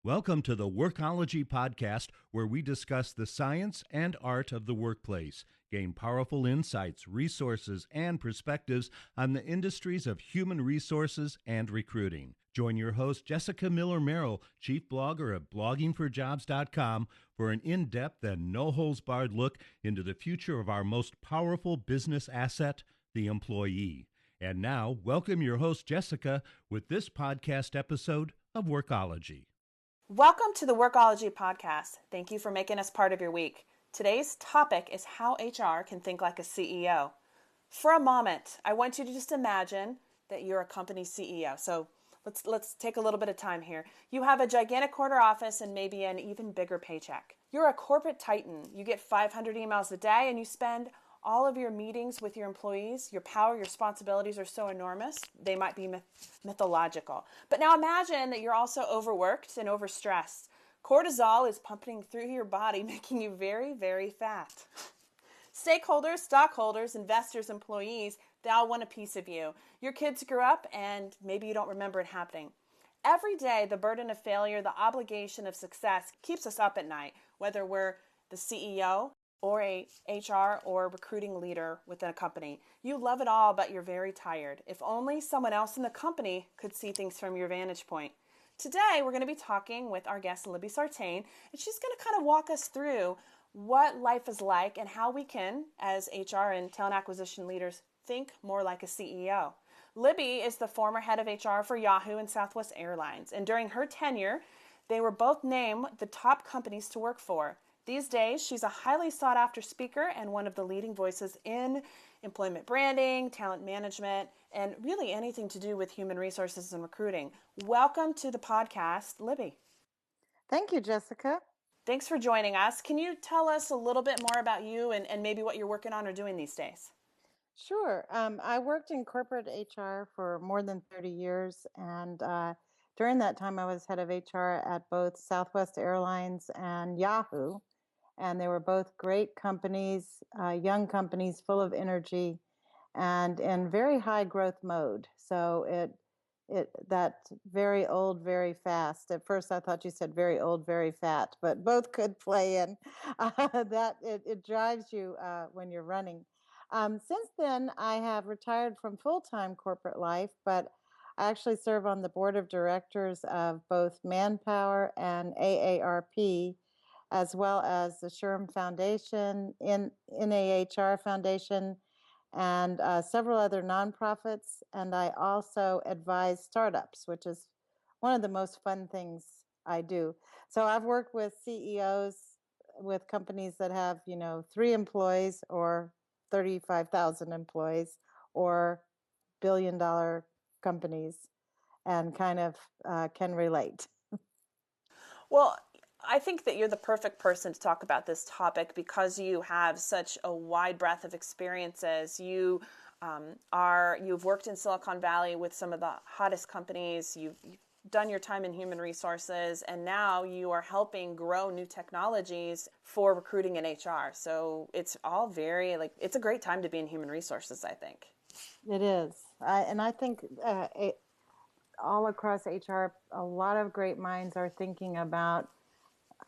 Welcome to the Workology podcast, where we discuss the science and art of the workplace, gain powerful insights, resources, and perspectives on the industries of human resources and recruiting. Join your host, Jessica Miller-Merrill, chief blogger at bloggingforjobs.com, for an in-depth and no-holds-barred look into the future of our most powerful business asset, the employee. And now, welcome your host, Jessica, with this podcast episode of Workology. Welcome to the Workology podcast. Thank you for making us part of your week. Today's topic is how HR can think like a CEO. For a moment, I want you to just imagine that you're a company CEO. So let's take a little bit of time here. You have a gigantic corner office and maybe an even bigger paycheck. You're a corporate titan. You get 500 emails a day and you spend all of your meetings with your employees. Your power, your responsibilities are so enormous, they might be mythological. But now imagine that you're also overworked and overstressed. Cortisol is pumping through your body, making you very, very fat. Stakeholders, stockholders, investors, employees, they all want a piece of you. Your kids grew up and maybe you don't remember it happening. Every day, the burden of failure, the obligation of success keeps us up at night, whether we're the CEO, or a HR or recruiting leader within a company. You love it all, but you're very tired. If only someone else in the company could see things from your vantage point. Today, we're going to be talking with our guest, Libby Sartain, and she's going to kind of walk us through what life is like and how we can, as HR and talent acquisition leaders, think more like a CEO. Libby is the former head of HR for Yahoo and Southwest Airlines, and during her tenure, they were both named the top companies to work for. These days, she's a highly sought-after speaker and one of the leading voices in employment branding, talent management, and really anything to do with human resources and recruiting. Welcome to the podcast, Libby. Thank you, Jessica. Thanks for joining us. Can you tell us a little bit more about you and maybe what you're working on or doing these days? Sure. I worked in corporate HR for more than 30 years, and during that time, I was head of HR at both Southwest Airlines and Yahoo. And they were both great companies, young companies full of energy and in very high growth mode. So that very old, very fast. At first I thought you said very old, very fat, but both could play in. It drives you when you're running. Since then, I have retired from full-time corporate life, but I actually serve on the board of directors of both Manpower and AARP, as well as the SHRM Foundation, NAHR Foundation, and several other nonprofits. And I also advise startups, which is one of the most fun things I do. So I've worked with CEOs with companies that have, 3 employees or 35,000 employees or billion-dollar companies, and kind of can relate. Well, I think that you're the perfect person to talk about this topic because you have such a wide breadth of experiences. You've worked in Silicon Valley with some of the hottest companies. You've done your time in human resources, and now you are helping grow new technologies for recruiting and HR. So it's all it's a great time to be in human resources, I think. It is. I think all across HR, a lot of great minds are thinking about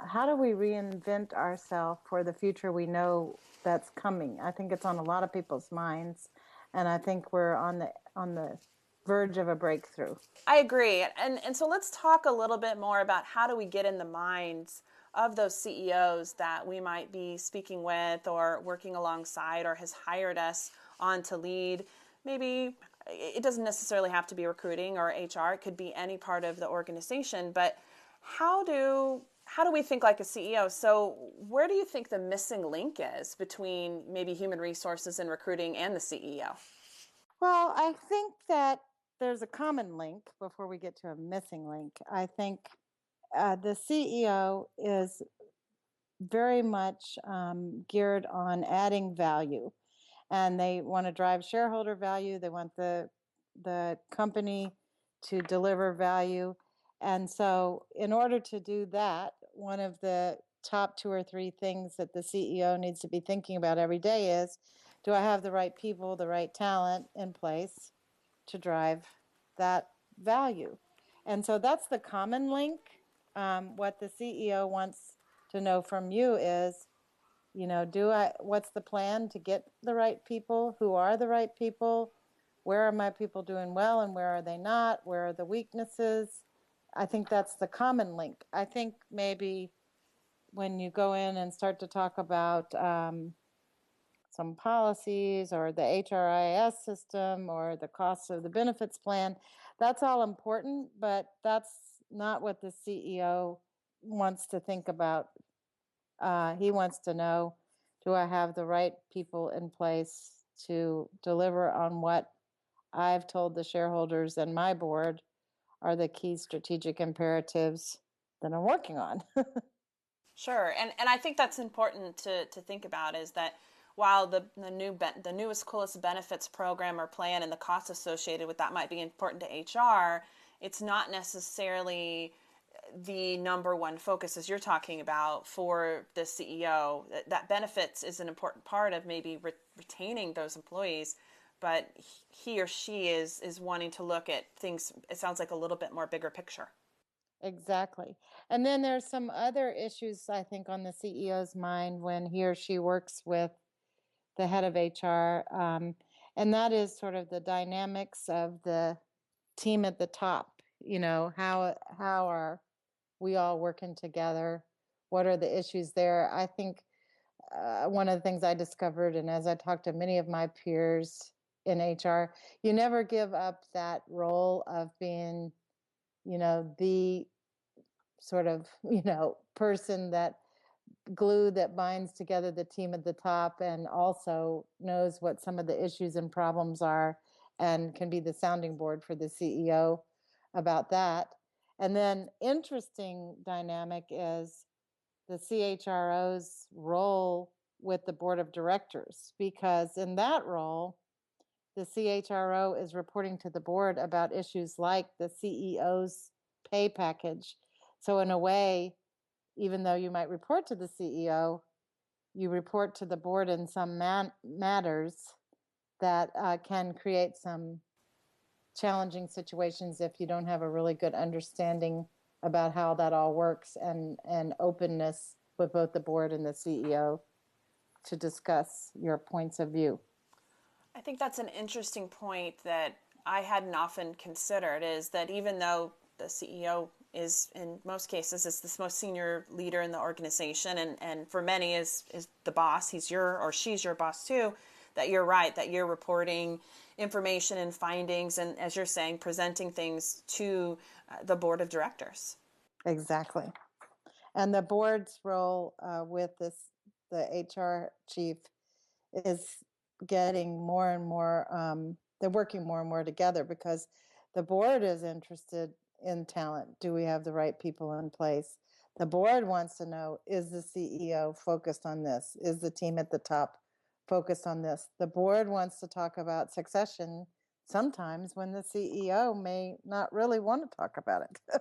how do we reinvent ourselves for the future we know that's coming. I think it's on a lot of people's minds, and I think we're on the verge of a breakthrough. I agree. And so let's talk a little bit more about how do we get in the minds of those CEOs that we might be speaking with or working alongside or has hired us on to lead. Maybe it doesn't necessarily have to be recruiting or HR. It could be any part of the organization. But how do we think like a CEO? So where do you think the missing link is between maybe human resources and recruiting and the CEO? Well, I think that there's a common link before we get to a missing link. I think the CEO is very much geared on adding value, and they want to drive shareholder value. They want the company to deliver value. And so in order to do that, one of the top 2 or 3 things that the CEO needs to be thinking about every day is, do I have the right people, the right talent in place to drive that value? And so that's the common link. What the CEO wants to know from you is, what's the plan to get the right people? Who are the right people? Where are my people doing well and where are they not? Where are the weaknesses? I think that's the common link. I think maybe when you go in and start to talk about some policies or the HRIS system or the cost of the benefits plan, that's all important, but that's not what the CEO wants to think about. He wants to know, do I have the right people in place to deliver on what I've told the shareholders and my board are the key strategic imperatives that I'm working on? Sure, and I think that's important to think about, is that while the newest, coolest benefits program or plan and the costs associated with that might be important to HR, it's not necessarily the number one focus, as you're talking about, for the CEO. That benefits is an important part of maybe retaining those employees, but he or she is wanting to look at things, it sounds like, a little bit more bigger picture. Exactly. And then there's some other issues, I think, on the CEO's mind when he or she works with the head of HR. And that is sort of the dynamics of the team at the top. How are we all working together? What are the issues there? I think one of the things I discovered, and as I talked to many of my peers in HR, you never give up that role of being, the sort of, person, that glue that binds together the team at the top and also knows what some of the issues and problems are and can be the sounding board for the CEO about that. And then interesting dynamic is the CHRO's role with the board of directors, because in that role, the CHRO is reporting to the board about issues like the CEO's pay package. So in a way, even though you might report to the CEO, you report to the board in some matters that can create some challenging situations if you don't have a really good understanding about how that all works, and openness with both the board and the CEO to discuss your points of view. I think that's an interesting point that I hadn't often considered, is that even though the CEO is, in most cases, is the most senior leader in the organization, and for many is the boss, he's your or she's your boss too, that you're right, that you're reporting information and findings, and as you're saying, presenting things to the board of directors. Exactly. And the board's role with the HR chief is getting more and more, they're working more and more together because the board is interested in talent. Do we have the right people in place? The board wants to know, is the CEO focused on this? Is the team at the top focused on this? The board wants to talk about succession sometimes when the CEO may not really want to talk about it.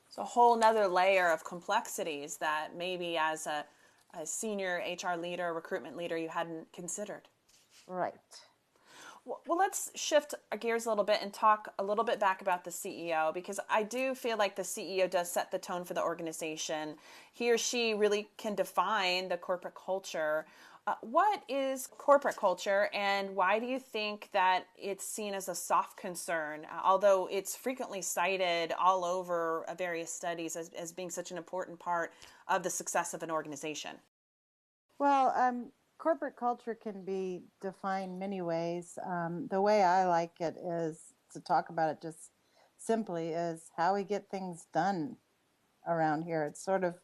It's a whole nother layer of complexities that maybe as a senior HR leader, recruitment leader, you hadn't considered. Right. Well, let's shift our gears a little bit and talk a little bit back about the CEO, because I do feel like the CEO does set the tone for the organization. He or she really can define the corporate culture. What is corporate culture, and why do you think that it's seen as a soft concern, although it's frequently cited all over various studies as being such an important part of the success of an organization? Well, corporate culture can be defined many ways. The way I like it is to talk about it just simply is how we get things done around here. It's sort of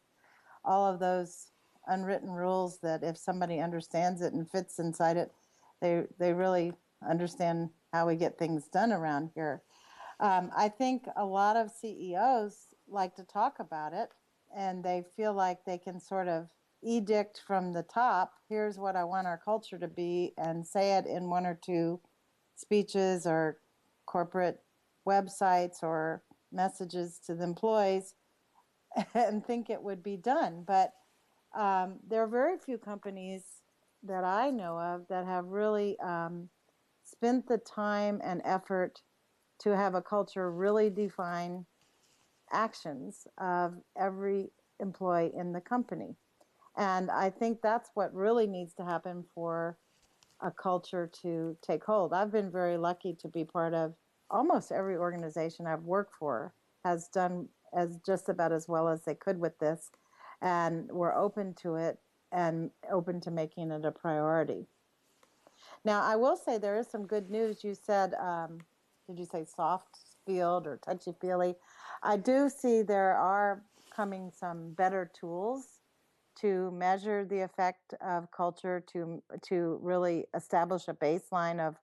all of those unwritten rules that if somebody understands it and fits inside it, they really understand how we get things done around here. I think a lot of CEOs like to talk about it, and they feel like they can sort of edict from the top, here's what I want our culture to be, and say it in one or two speeches or corporate websites or messages to the employees and think it would be done. But there are very few companies that I know of that have really spent the time and effort to have a culture really defined actions of every employee in the company. And I think that's what really needs to happen for a culture to take hold. I've been very lucky to be part of almost every organization I've worked for has done as just about as well as they could with this. And we're open to it and open to making it a priority. Now, I will say there is some good news. You said, did you say soft field or touchy-feely? I do see there are coming some better tools to measure the effect of culture, to really establish a baseline of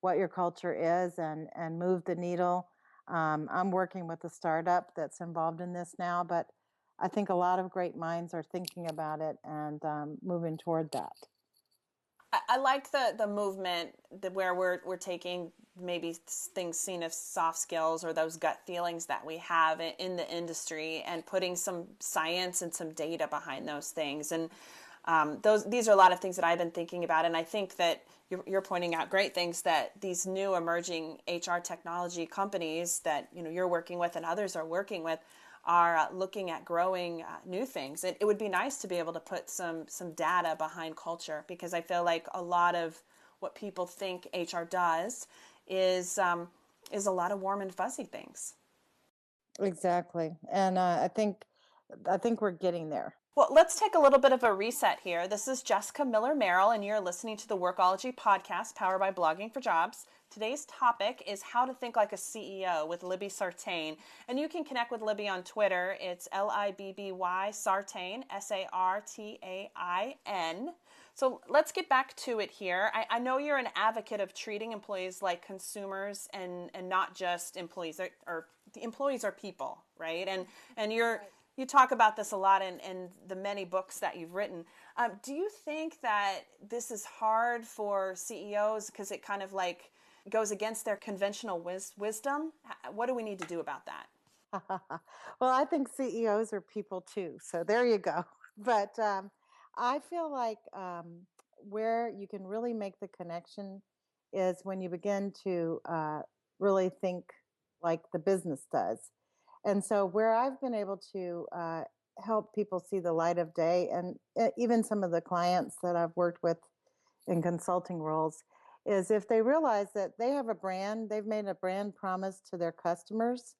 what your culture is and move the needle. I'm working with a startup that's involved in this now, but I think a lot of great minds are thinking about it and moving toward that. I like the movement where we're taking maybe things seen as soft skills or those gut feelings that we have in the industry and putting some science and some data behind those things. And these are a lot of things that I've been thinking about. And I think that you're pointing out great things, that these new emerging HR technology companies that you're working with and others are working with are looking at growing new things. It would be nice to be able to put some data behind culture, because I feel like a lot of what people think HR does is a lot of warm and fuzzy things. Exactly, and I think we're getting there. Well, let's take a little bit of a reset here. This is Jessica Miller Merrill, and you're listening to the Workology podcast powered by Blogging for Jobs. Today's topic is how to think like a CEO with Libby Sartain. And you can connect with Libby on Twitter. It's Libby Sartain, Sartain. So let's get back to it here. I know you're an advocate of treating employees like consumers and not just employees. Or the employees are people, right? And you talk about this a lot in the many books that you've written. Do you think that this is hard for CEOs because it kind of like goes against their conventional wisdom? What do we need to do about that? Well, I think CEOs are people too. So there you go. But I feel like where you can really make the connection is when you begin to really think like the business does. And so where I've been able to help people see the light of day, and even some of the clients that I've worked with in consulting roles, is if they realize that they have a brand, they've made a brand promise to their customers,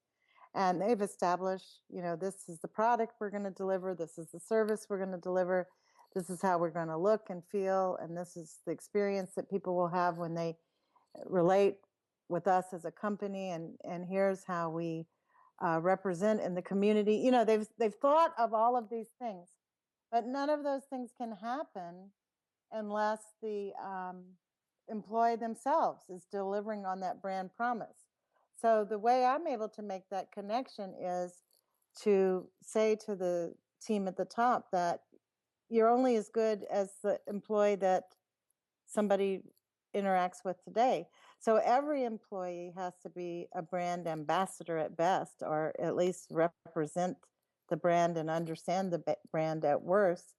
and they've established, this is the product we're going to deliver, this is the service we're going to deliver, this is how we're going to look and feel, and this is the experience that people will have when they relate with us as a company, and here's how we represent in the community. They've thought of all of these things, but none of those things can happen unless the employee themselves is delivering on that brand promise. So the way I'm able to make that connection is to say to the team at the top that you're only as good as the employee that somebody interacts with today. So every employee has to be a brand ambassador at best, or at least represent the brand and understand the brand at worst.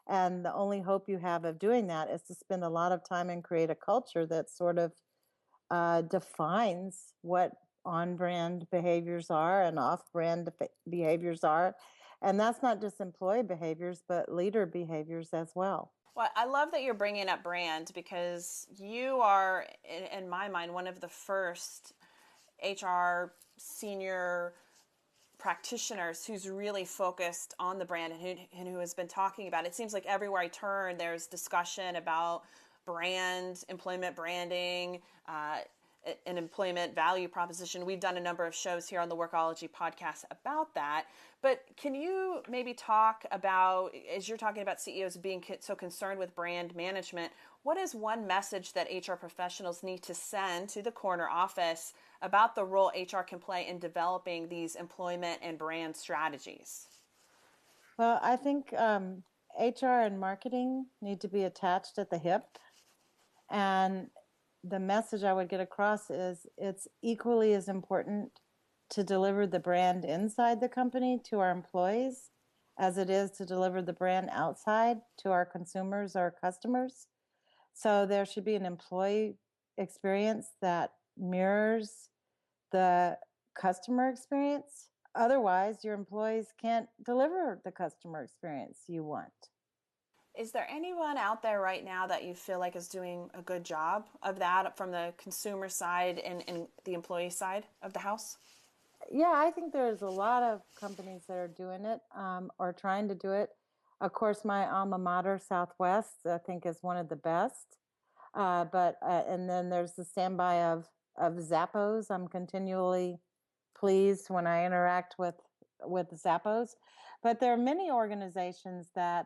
And the only hope you have of doing that is to spend a lot of time and create a culture that sort of defines what on-brand behaviors are and off-brand behaviors are. And that's not just employee behaviors, but leader behaviors as well. Well, I love that you're bringing up brand, because you are, in my mind, one of the first HR senior practitioners who's really focused on the brand and who has been talking about it. It seems like everywhere I turn, there's discussion about brand, employment branding, an employment value proposition. We've done a number of shows here on the Workology podcast about that. But can you maybe talk about, as you're talking about CEOs being so concerned with brand management, what is one message that HR professionals need to send to the corner office about the role HR can play in developing these employment and brand strategies? Well, I think HR and marketing need to be attached at the hip. And the message I would get across is it's equally as important to deliver the brand inside the company to our employees as it is to deliver the brand outside to our consumers, our customers. So there should be an employee experience that mirrors the customer experience. Otherwise, your employees can't deliver the customer experience you want. Is there anyone out there right now that you feel like is doing a good job of that from the consumer side and the employee side of the house? Yeah, I think there's a lot of companies that are doing it or trying to do it. Of course, my alma mater, Southwest, I think is one of the best. And then there's the standby of Zappos. I'm continually pleased when I interact with Zappos. But there are many organizations that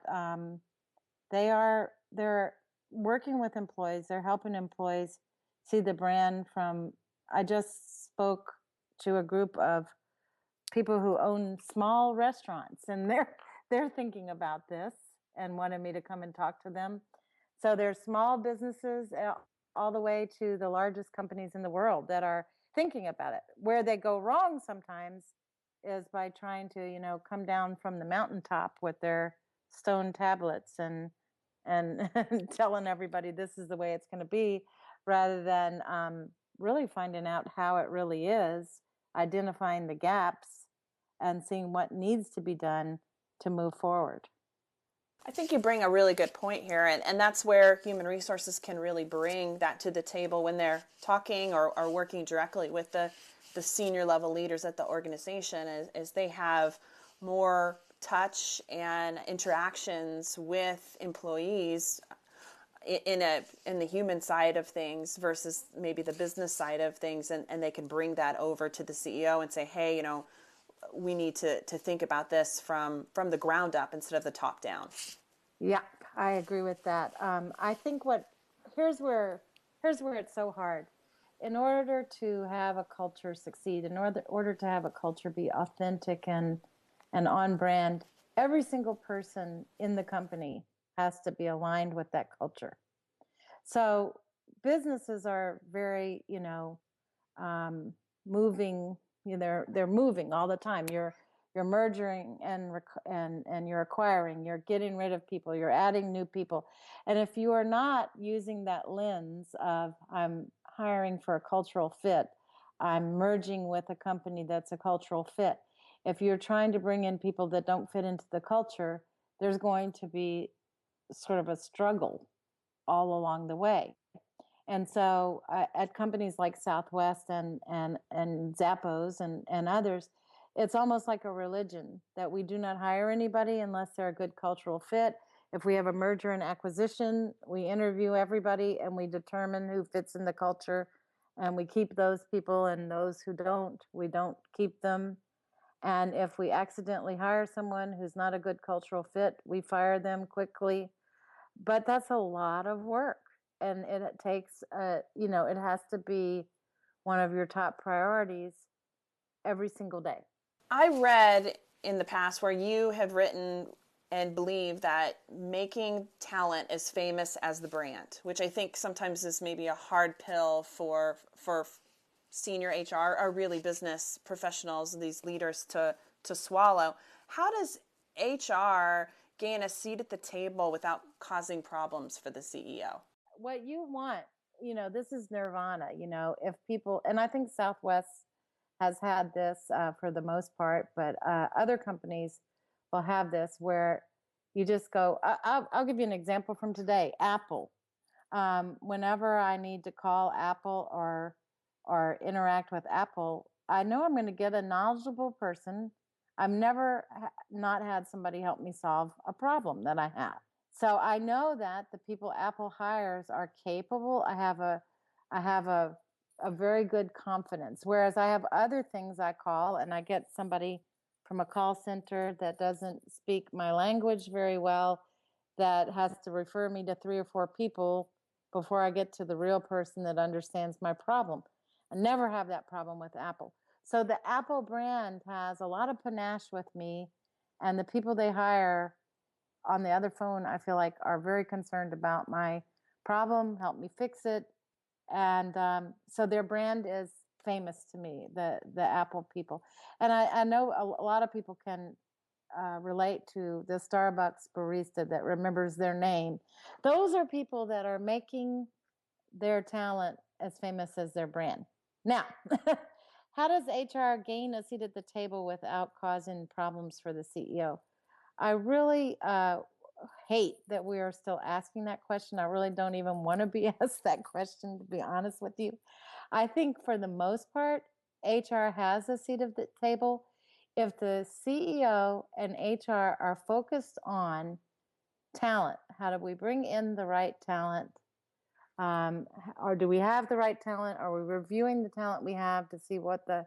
they're working with employees. They're helping employees see the brand from. I just spoke to a group of people who own small restaurants, and they're thinking about this and wanted me to come and talk to them. So there's small businesses all the way to the largest companies in the world that are thinking about it. Where they go wrong sometimes is by trying to, come down from the mountaintop with their stone tablets and telling everybody this is the way it's going to be, rather than really finding out how it really is, identifying the gaps, and seeing what needs to be done to move forward. I think you bring a really good point here, and that's where human resources can really bring that to the table when they're talking or working directly with the senior level leaders at the organization, is they have more touch and interactions with employees in the human side of things versus maybe the business side of things, and they can bring that over to the CEO and say, hey, we need to think about this from the ground up instead of the top down. Yeah, I agree with that. I think here's where it's so hard. In order to have a culture succeed, in order to have a culture be authentic and on brand, every single person in the company has to be aligned with that culture. So businesses are very, moving. They're moving all the time. You're merging and you're acquiring. You're getting rid of people. You're adding new people. And if you are not using that lens of I'm hiring for a cultural fit, I'm merging with a company that's a cultural fit. If you're trying to bring in people that don't fit into the culture, there's going to be sort of a struggle all along the way. And so at companies like Southwest and Zappos and others, it's almost like a religion that we do not hire anybody unless they're a good cultural fit. If we have a merger and acquisition, we interview everybody and we determine who fits in the culture, and we keep those people, and those who don't, we don't keep them. And if we accidentally hire someone who's not a good cultural fit, we fire them quickly. But that's a lot of work. And it takes, it has to be one of your top priorities every single day. I read in the past where you have written and believe that making talent as famous as the brand, which I think sometimes is maybe a hard pill for senior HR or really business professionals, these leaders to swallow. How does HR gain a seat at the table without causing problems for the CEO? What you want, this is nirvana, if people, and I think Southwest has had this for the most part, but other companies will have this where you just go, I'll give you an example from today, Apple. Whenever I need to call Apple or interact with Apple, I know I'm going to get a knowledgeable person. I've never not had somebody help me solve a problem that I have. So I know that the people Apple hires are capable. I have a very good confidence. Whereas I have other things I call, and I get somebody from a call center that doesn't speak my language very well, that has to refer me to 3 or 4 people before I get to the real person that understands my problem. I never have that problem with Apple. So the Apple brand has a lot of panache with me, and the people they hire on the other phone, I feel like, are very concerned about my problem, help me fix it. And so their brand is famous to me, the Apple people. And I know a lot of people can relate to the Starbucks barista that remembers their name. Those are people that are making their talent as famous as their brand. Now, how does HR gain a seat at the table without causing problems for the CEO? I really hate that we are still asking that question. I really don't even want to be asked that question, to be honest with you. I think for the most part, HR has a seat at the table. If the CEO and HR are focused on talent, how do we bring in the right talent? Or do we have the right talent? Are we reviewing the talent we have to see what the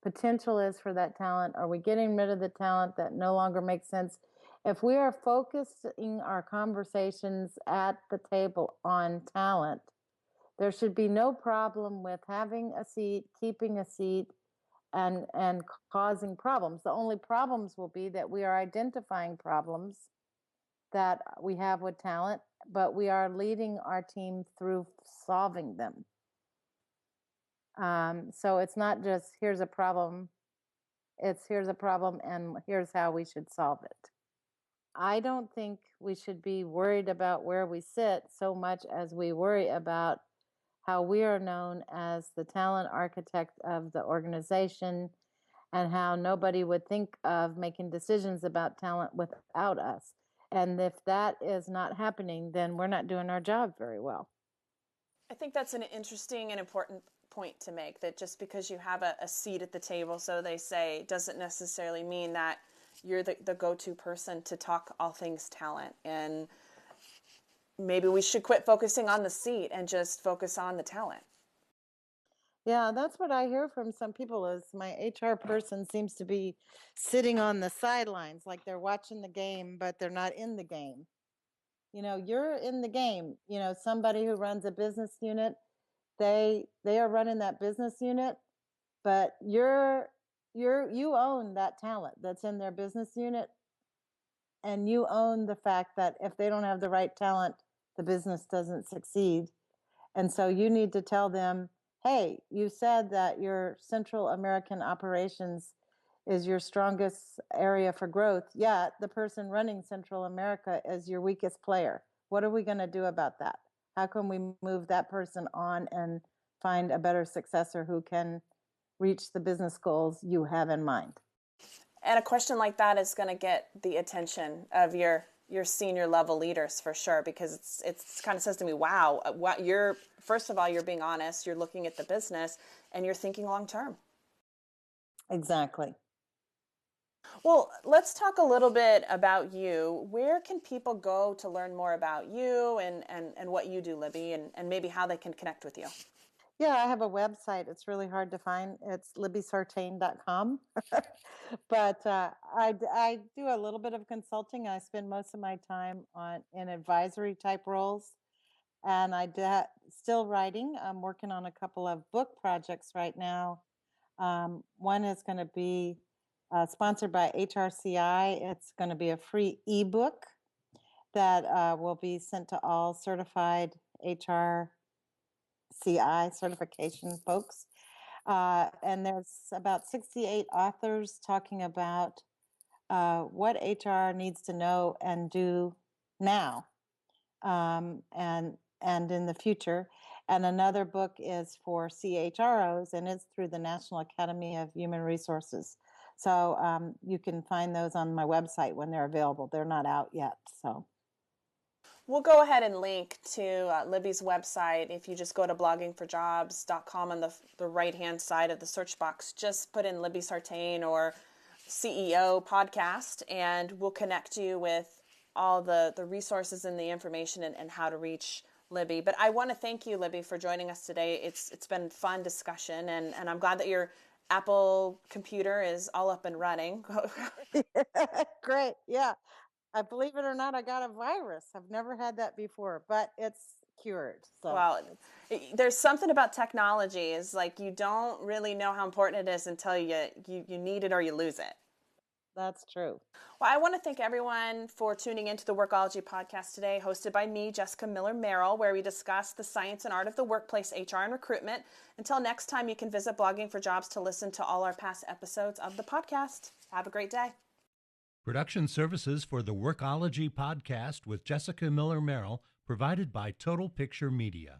potential is for that talent? Are we getting rid of the talent that no longer makes sense? If we are focusing our conversations at the table on talent, there should be no problem with having a seat, keeping a seat, and causing problems. The only problems will be that we are identifying problems that we have with talent, but we are leading our team through solving them. So it's not just here's a problem, it's here's a problem and here's how we should solve it. I don't think we should be worried about where we sit so much as we worry about how we are known as the talent architect of the organization and how nobody would think of making decisions about talent without us. And if that is not happening, then we're not doing our job very well. I think that's an interesting and important point to make, that just because you have a seat at the table, so they say, doesn't necessarily mean that you're the go-to person to talk all things talent. And maybe we should quit focusing on the seat and just focus on the talent. Yeah, that's what I hear from some people is my HR person seems to be sitting on the sidelines, like they're watching the game, but they're not in the game. You know, you're in the game. You know, somebody who runs a business unit, they are running that business unit, but you own that talent that's in their business unit, and you own the fact that if they don't have the right talent, the business doesn't succeed. And so you need to tell them, hey, you said that your Central American operations is your strongest area for growth, yet the person running Central America is your weakest player. What are we going to do about that? How can we move that person on and find a better successor who can reach the business goals you have in mind? And a question like that is going to get the attention of your senior level leaders for sure, because it's kind of says to me, wow, what you're, first of all, you're being honest, you're looking at the business, and you're thinking long term. Exactly. Well, let's talk a little bit about you. Where can people go to learn more about you and what you do, Libby, and maybe how they can connect with you? Yeah, I have a website. It's really hard to find. It's libbysartain.com. But I do a little bit of consulting. I spend most of my time in advisory type roles. And still writing. I'm working on a couple of book projects right now. One is going to be sponsored by HRCI. It's going to be a free ebook that will be sent to all certified HRCI certification folks. And there's about 68 authors talking about what HR needs to know and do now and in the future. And another book is for CHROs, and it's through the National Academy of Human Resources. So you can find those on my website when they're available. They're not out yet. So we'll go ahead and link to Libby's website. If you just go to bloggingforjobs.com on the right-hand side of the search box, just put in Libby Sartain or CEO podcast, and we'll connect you with all the resources and the information and how to reach Libby. But I want to thank you, Libby, for joining us today. It's been fun discussion, and I'm glad that your Apple computer is all up and running. Great. Yeah. I believe it or not, I got a virus. I've never had that before, but it's cured. So. Well, there's something about technology is like you don't really know how important it is until you need it or you lose it. That's true. Well, I want to thank everyone for tuning into the Workology podcast today, hosted by me, Jessica Miller-Merrill, where we discuss the science and art of the workplace, HR, and recruitment. Until next time, you can visit Blogging for Jobs to listen to all our past episodes of the podcast. Have a great day. Production services for the Workology podcast with Jessica Miller-Merrill provided by Total Picture Media.